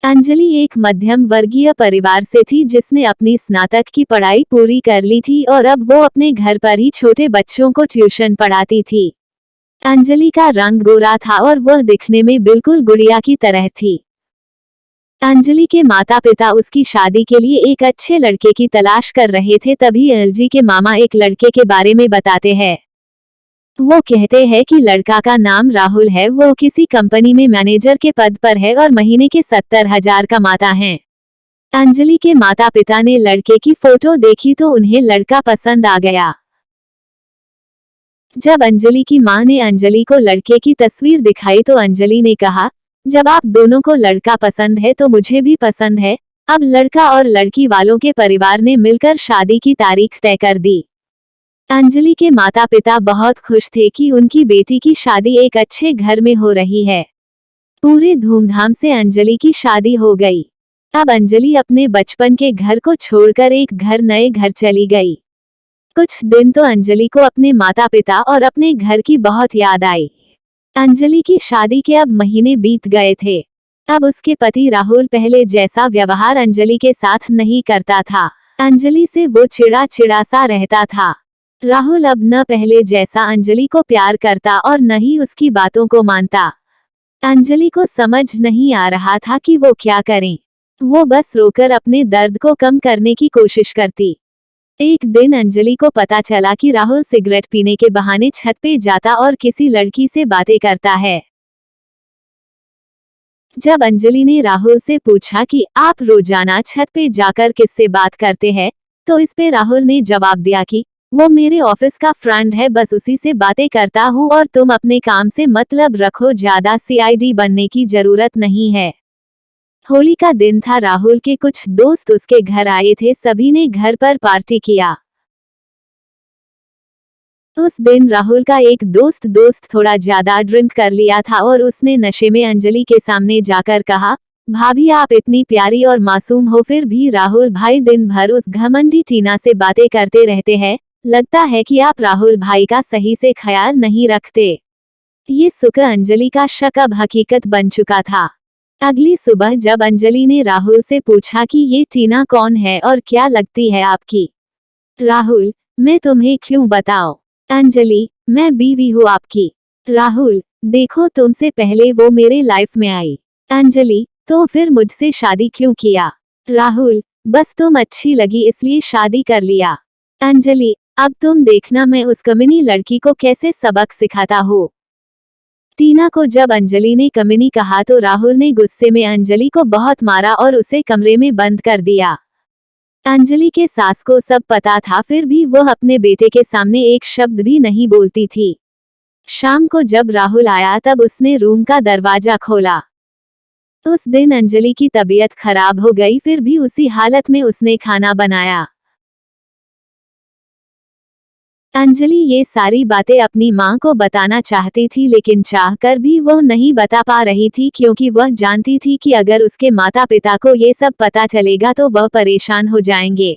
अंजलि एक मध्यम वर्गीय परिवार से थी जिसने अपनी स्नातक की पढ़ाई पूरी कर ली थी और अब वो अपने घर पर ही छोटे बच्चों को ट्यूशन पढ़ाती थी। अंजलि का रंग गोरा था और वह दिखने में बिल्कुल गुड़िया की तरह थी। अंजलि के माता पिता उसकी शादी के लिए एक अच्छे लड़के की तलाश कर रहे थे, तभी अंजलि के मामा एक लड़के के बारे में बताते हैं। वो कहते हैं कि लड़का का नाम राहुल है, वो किसी कंपनी में मैनेजर के पद पर है और महीने के 70,000 कमाता है। अंजलि के माता पिता ने लड़के की फोटो देखी तो उन्हें लड़का पसंद आ गया। जब अंजलि की मां ने अंजलि को लड़के की तस्वीर दिखाई तो अंजलि ने कहा, जब आप दोनों को लड़का पसंद है तो मुझे भी पसंद है। अब लड़का और लड़की वालों के परिवार ने मिलकर शादी की तारीख तय कर दी। अंजलि के माता पिता बहुत खुश थे कि उनकी बेटी की शादी एक अच्छे घर में हो रही है। पूरे धूमधाम से अंजलि की शादी हो गई। अब अंजलि अपने बचपन के घर को छोड़कर एक नए घर चली गई। कुछ दिन तो अंजलि को अपने माता पिता और अपने घर की बहुत याद आई। अंजलि की शादी के अब महीने बीत गए थे। अब उसके पति राहुल पहले जैसा व्यवहार अंजलि के साथ नहीं करता था। अंजलि से वो चिड़ा सा रहता था। राहुल अब न पहले जैसा अंजलि को प्यार करता और न ही उसकी बातों को मानता। अंजलि को समझ नहीं आ रहा था कि वो क्या करें। वो बस रोकर अपने दर्द को कम करने की कोशिश करती। एक दिन अंजलि को पता चला कि राहुल सिगरेट पीने के बहाने छत पे जाता और किसी लड़की से बातें करता है। जब अंजलि ने राहुल से पूछा कि आप रोजाना छत पे जाकर किससे बात करते हैं, तो इस पे राहुल ने जवाब दिया कि वो मेरे ऑफिस का फ्रेंड है, बस उसी से बातें करता हूँ और तुम अपने काम से मतलब रखो, ज्यादा सीआईडी बनने की जरूरत नहीं है। होली का दिन था। राहुल के कुछ दोस्त उसके घर आए थे। सभी ने घर पर पार्टी किया। उस दिन राहुल का एक दोस्त थोड़ा ज्यादा ड्रिंक कर लिया था और उसने नशे में अंजलि के सामने जाकर कहा, भाभी आप इतनी प्यारी और मासूम हो, फिर भी राहुल भाई दिन भर उस घमंडी टीना से बातें करते रहते हैं। लगता है कि आप राहुल भाई का सही से ख्याल नहीं रखते। ये सुनकर अंजलि का शक अब हकीकत बन चुका था। अगली सुबह जब अंजलि ने राहुल से पूछा कि ये टीना कौन है और क्या लगती है आपकी? राहुल, मैं तुम्हें क्यों बताऊं? अंजलि, मैं बीवी हूँ आपकी। राहुल, देखो तुमसे पहले वो मेरे लाइफ में आई। अंजलि, तो फिर मुझसे शादी क्यों किया? राहुल, बस तुम अच्छी लगी इसलिए शादी कर लिया। अंजलि, अब तुम देखना मैं उस कमीनी लड़की को कैसे सबक सिखाता हूँ। टीना को जब अंजलि ने कमीनी कहा तो राहुल ने गुस्से में अंजलि को बहुत मारा और उसे कमरे में बंद कर दिया। अंजलि के सास को सब पता था, फिर भी वह अपने बेटे के सामने एक शब्द भी नहीं बोलती थी। शाम को जब राहुल आया तब उसने रूम का दरवाजा खोला। उस दिन अंजलि की तबीयत खराब हो गई, फिर भी उसी हालत में उसने खाना बनाया। अंजलि ये सारी बातें अपनी मां को बताना चाहती थी, लेकिन चाहकर भी वह नहीं बता पा रही थी क्योंकि वह जानती थी कि अगर उसके माता पिता को ये सब पता चलेगा तो वह परेशान हो जाएंगे।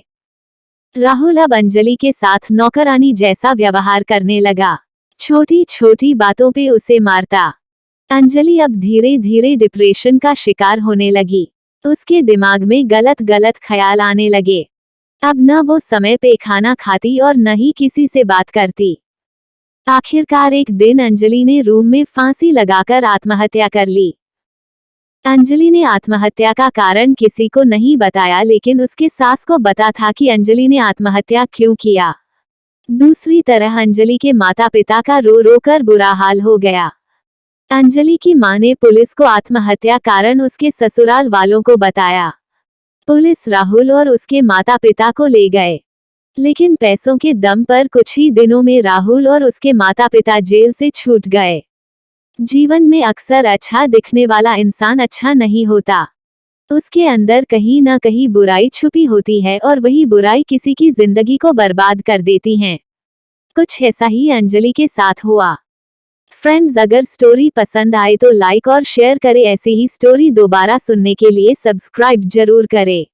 राहुल अब अंजलि के साथ नौकरानी जैसा व्यवहार करने लगा। छोटी छोटी बातों पे उसे मारता। अंजलि अब धीरे धीरे डिप्रेशन का शिकार होने लगी। उसके दिमाग में गलत गलत ख्याल आने लगे। अब न वो समय पे खाना खाती और न ही किसी से बात करती। आखिरकार एक दिन अंजलि ने रूम में फांसी लगाकर आत्महत्या कर ली। अंजलि ने आत्महत्या का कारण किसी को नहीं बताया, लेकिन उसके सास को पता था कि अंजलि ने आत्महत्या क्यों किया। दूसरी तरह अंजलि के माता पिता का रो रो कर बुरा हाल हो गया। अंजलि की मां ने पुलिस को आत्महत्या कारण उसके ससुराल वालों को बताया। पुलिस राहुल और उसके माता पिता को ले गए, लेकिन पैसों के दम पर कुछ ही दिनों में राहुल और उसके माता पिता जेल से छूट गए। जीवन में अक्सर अच्छा दिखने वाला इंसान अच्छा नहीं होता। उसके अंदर कहीं ना कहीं बुराई छुपी होती है और वही बुराई किसी की जिंदगी को बर्बाद कर देती है। कुछ ऐसा ही अंजलि के साथ हुआ। फ्रेंड्स, अगर स्टोरी पसंद आए तो लाइक और शेयर करें। ऐसी ही स्टोरी दोबारा सुनने के लिए सब्सक्राइब जरूर करें।